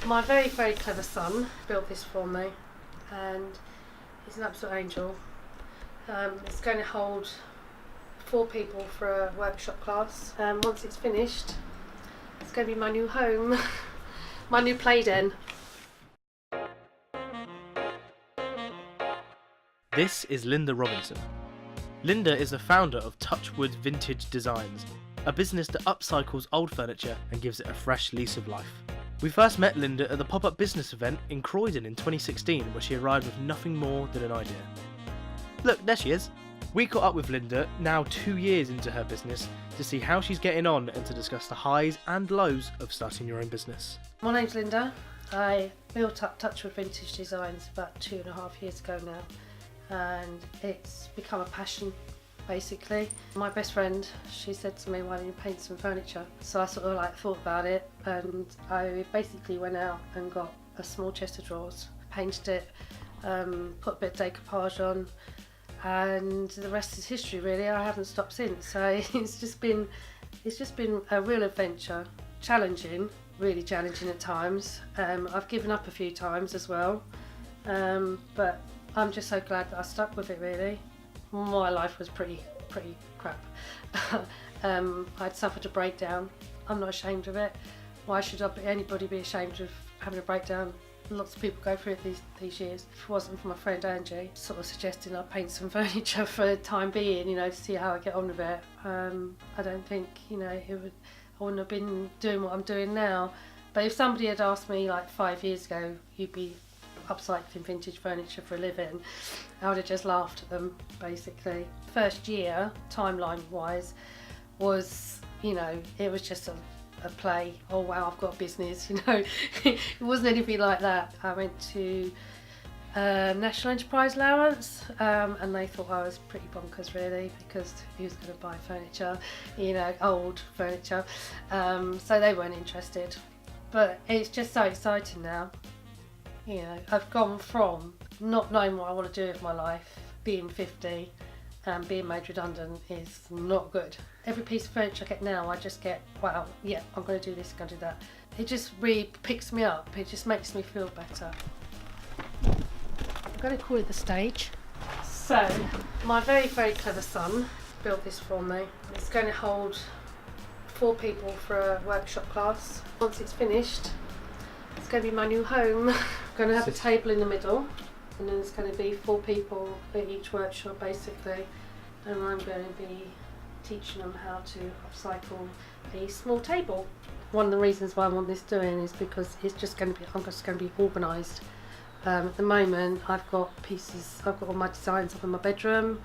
My very, very clever son built this for me, and he's an absolute angel. It's going to hold 4 people for a workshop class, and once it's finished, it's going to be my new home, my new play den. This is Lynda Robinson. Lynda is the founder of Touchwood Vintage Designs, a business that upcycles old furniture and gives it a fresh lease of life. We first met Lynda at the PopUp business event in Croydon in 2016, where she arrived with nothing more than an idea. Look, there she is. We caught up with Lynda, now 2 years into her business, to see how she's getting on and to discuss the highs and lows of starting your own business. My name's Lynda. I built up Touchwood Vintage Designs about 2.5 years ago now, and it's become a passion basically. My best friend, she said to me, why don't you paint some furniture? So I sort of thought about it, and I basically went out and got a small chest of drawers, painted it, put a bit of decoupage on, and the rest is history really. I haven't stopped since. So it's just been a real adventure. Challenging, really challenging at times. I've given up a few times as well, but I'm just so glad that I stuck with it really. My life was pretty crap. I'd suffered a breakdown. I'm not ashamed of it. Why should anybody be ashamed of having a breakdown? Lots of people go through it these years. If it wasn't for my friend Angie sort of suggesting I paint some furniture for the time being, to see how I get on with it, I don't think, I wouldn't have been doing what I'm doing now. But if somebody had asked me 5 years ago, you'd be upcycling vintage furniture for a living, I would have just laughed at them basically. First year, timeline wise, was, it was just a play. Oh wow, I've got a business, It wasn't anything like that. I went to National Enterprise Allowance, and they thought I was pretty bonkers really, because who's going to buy furniture, old furniture, so they weren't interested. But it's just so exciting now. I've gone from not knowing what I want to do with my life, being 50 and being made redundant is not good. Every piece of furniture I get now, I just get, wow, yeah, I'm going to do this, I'm going to do that. It just really picks me up, it just makes me feel better. I'm going to call it the stage. So, my very, very clever son built this for me. It's going to hold 4 people for a workshop class. Once it's finished, it's going to be my new home. I'm going to have a table in the middle, and then there's going to be 4 people at each workshop basically, and I'm going to be teaching them how to upcycle a small table. One of the reasons why I want this doing is because I'm just going to be organised. At the moment I've got all my designs up in my bedroom,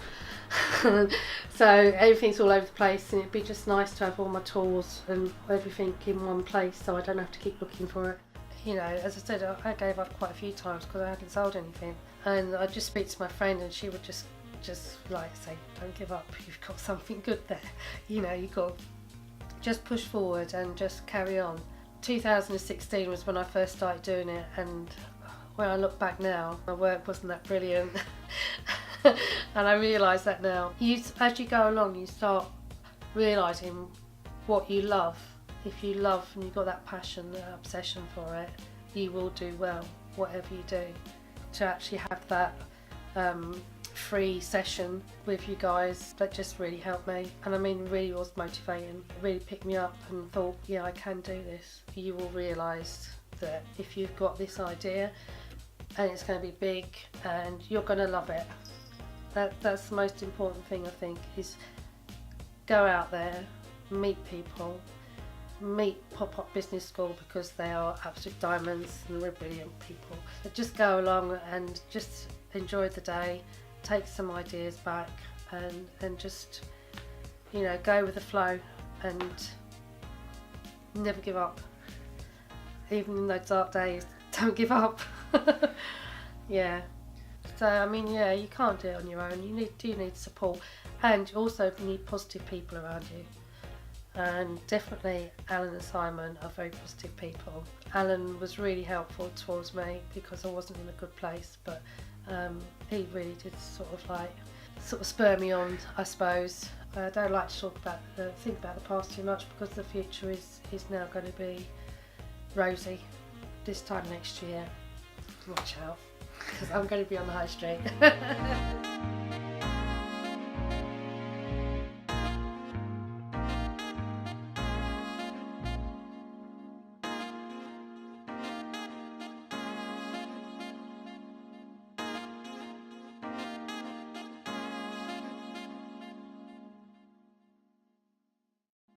so everything's all over the place, and it'd be just nice to have all my tools and everything in one place so I don't have to keep looking for it. As I said, I gave up quite a few times because I hadn't sold anything, and I'd just speak to my friend and she would just say, don't give up, you've got something good there, you've got to just push forward and just carry on. 2016 was when I first started doing it, and when I look back now, my work wasn't that brilliant. And I realise that now. As you go along, you start realising what you love. If you love and you've got that passion, that obsession for it, you will do well, whatever you do. To actually have that free session with you guys, that just really helped me. And really was motivating. It really picked me up and thought, yeah, I can do this. You will realise that if you've got this idea and it's going to be big and you're going to love it. That's the most important thing, I think, is go out there, meet people, meet PopUp Business School, because they are absolute diamonds and we're brilliant people. But just go along and just enjoy the day, take some ideas back, and just go with the flow and never give up. Even in those dark days, don't give up. Yeah. So you can't do it on your own. You do need support, and you also need positive people around you. And definitely Aling and Simon are very positive people. Alan was really helpful towards me because I wasn't in a good place, but he really did sort of spur me on, I suppose. I don't like to think about the past too much, because the future is now going to be rosy. this time next year, watch out, because I'm going to be on the high street.